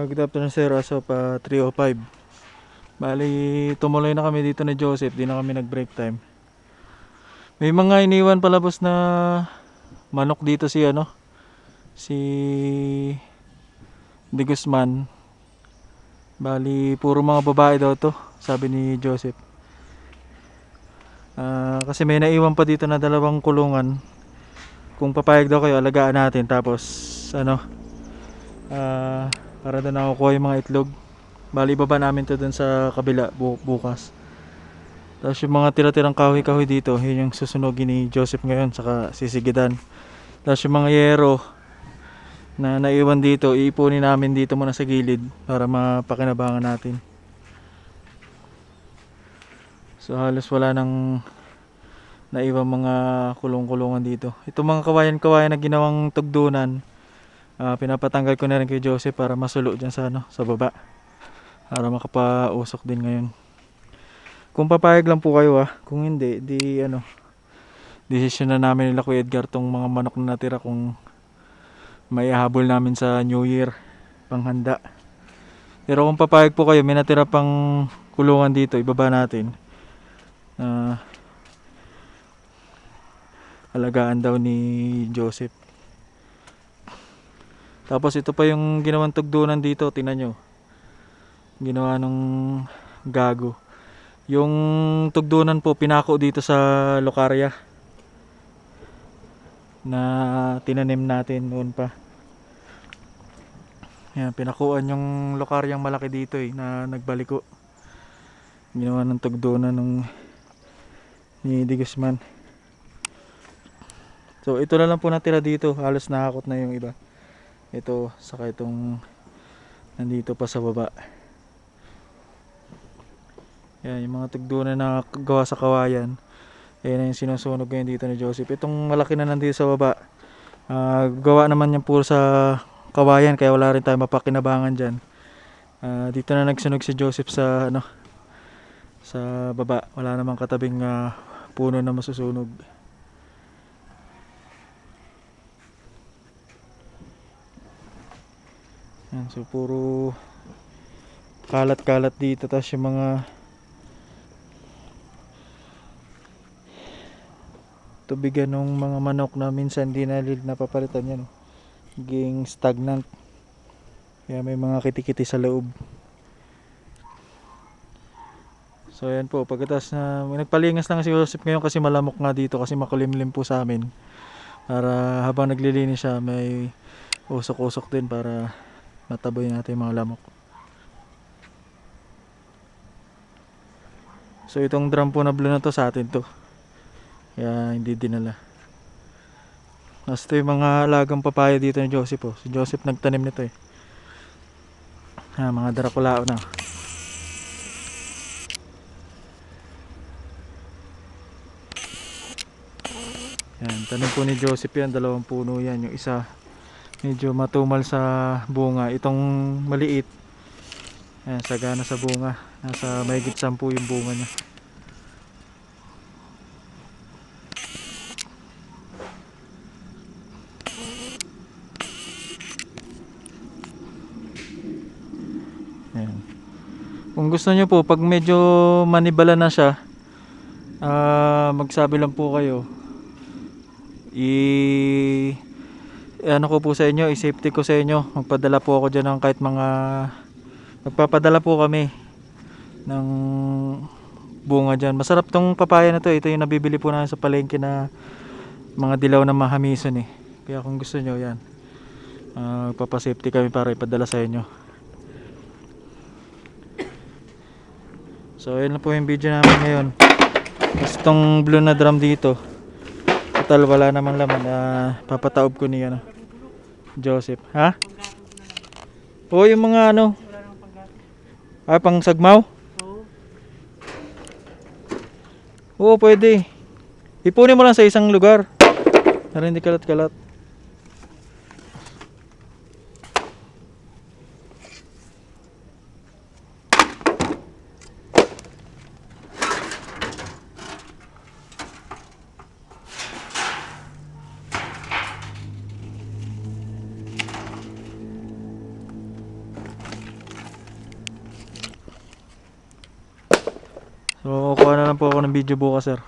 Good afternoon sir, as of 3:05. Bali, tumuloy na kami dito ni Joseph, di na kami nag break time. May mga iniwan palabos na manok dito si De Guzman. Bali, puro mga babae daw to, sabi ni Joseph. Kasi may naiwan pa dito na dalawang kulungan. Kung papayag daw kayo, alagaan natin. Tapos para doon nakukuha yung mga itlog. Bali, baba namin to dun sa kabila bukas. Tapos yung mga tira-tirang kahoy-kahoy dito, yun yung susunogin ni Joseph ngayon, saka sisigidan. Tapos yung mga yero na naiwan dito, iipunin namin dito muna sa gilid para mapakinabangan natin. So halos wala nang naiwan mga kulong-kulungan dito. Itong mga kawayan-kawayan na ginawang tugdunan, pinapatanggal ko na rin kay Joseph para masulo dyan sa baba, para makapausok din ngayon. Kung papayag lang po kayo, kung hindi, desisyon na namin nila Kuya Edgar tong mga manok na natira kung may habol namin sa New Year panghanda. Pero kung papayag po kayo, may natira pang kulungan dito, ibaba natin. Alagaan daw ni Joseph. Tapos ito pa yung ginawang tugdunan dito, tingnan nyo. Ginawa nung gago. Yung tugdunan po pinako dito sa lokarya na tinanim natin noon pa. Yan, pinakuan yung lokaryang malaki dito na nagbaliko. Ginawa ng tugdunan ni De Guzman. So ito na lang po natira dito, halos nakakot na yung iba. Ito, saka itong nandito pa sa baba. Yan, yung mga tugdunan na gawa sa kawayan. Ayan na yung sinusunog ngayon dito ni Joseph. Itong malaki na nandito sa baba, gawa naman yan puro sa kawayan, kaya wala rin tayo mapakinabangan dyan. Dito na nagsunog si Joseph sa baba. Wala namang katabing puno na masusunog. Yan, so puro kalat-kalat dito. Tapos yung mga tubigan ng mga manok na minsan di na napapalitan yan, naging stagnant, kaya may mga kitikiti sa loob. So ayan po, pagkatapos na nagpalingas lang si Joseph ngayon kasi malamok nga dito, kasi makulimlim po sa amin, para habang naglilinis siya may usok-usok din para mataboy natin yung mga lamok. So itong drum po na blue na to, sa atin to, kaya hindi dinala. Tapos ito yung mga alagang papaya dito ni Joseph. Si Joseph nagtanim nito mga darakulao na. Yan, tanim po ni Joseph yan, 2 puno yan. Yung isa medyo matumal sa bunga, itong maliit yan, sagana sa bunga. Nasa mahigit 10 yung bunga niya. Ayan. Kung gusto nyo po, pag medyo manibala na siya, magsabi lang po kayo. Ano ko po sa inyo, i-safety ko sa inyo. Magpadala po ako dyan ng kahit magpapadala po kami ng bunga dyan. Masarap tong papaya na to. Ito yung nabibili po namin sa palengke na mga dilaw na mahamison Kaya kung gusto nyo, yan, papasafety kami para ipadala sa inyo. So yun lang po yung video namin ngayon. Tapos itong blue na drum dito, total wala namang laman, papataob ko ni Joseph. O yung mga pang sagmaw? Oo, pwede. Ipunin mo lang sa isang lugar para hindi kalat-kalat. So kuha na lang po ako ng video bukas sir.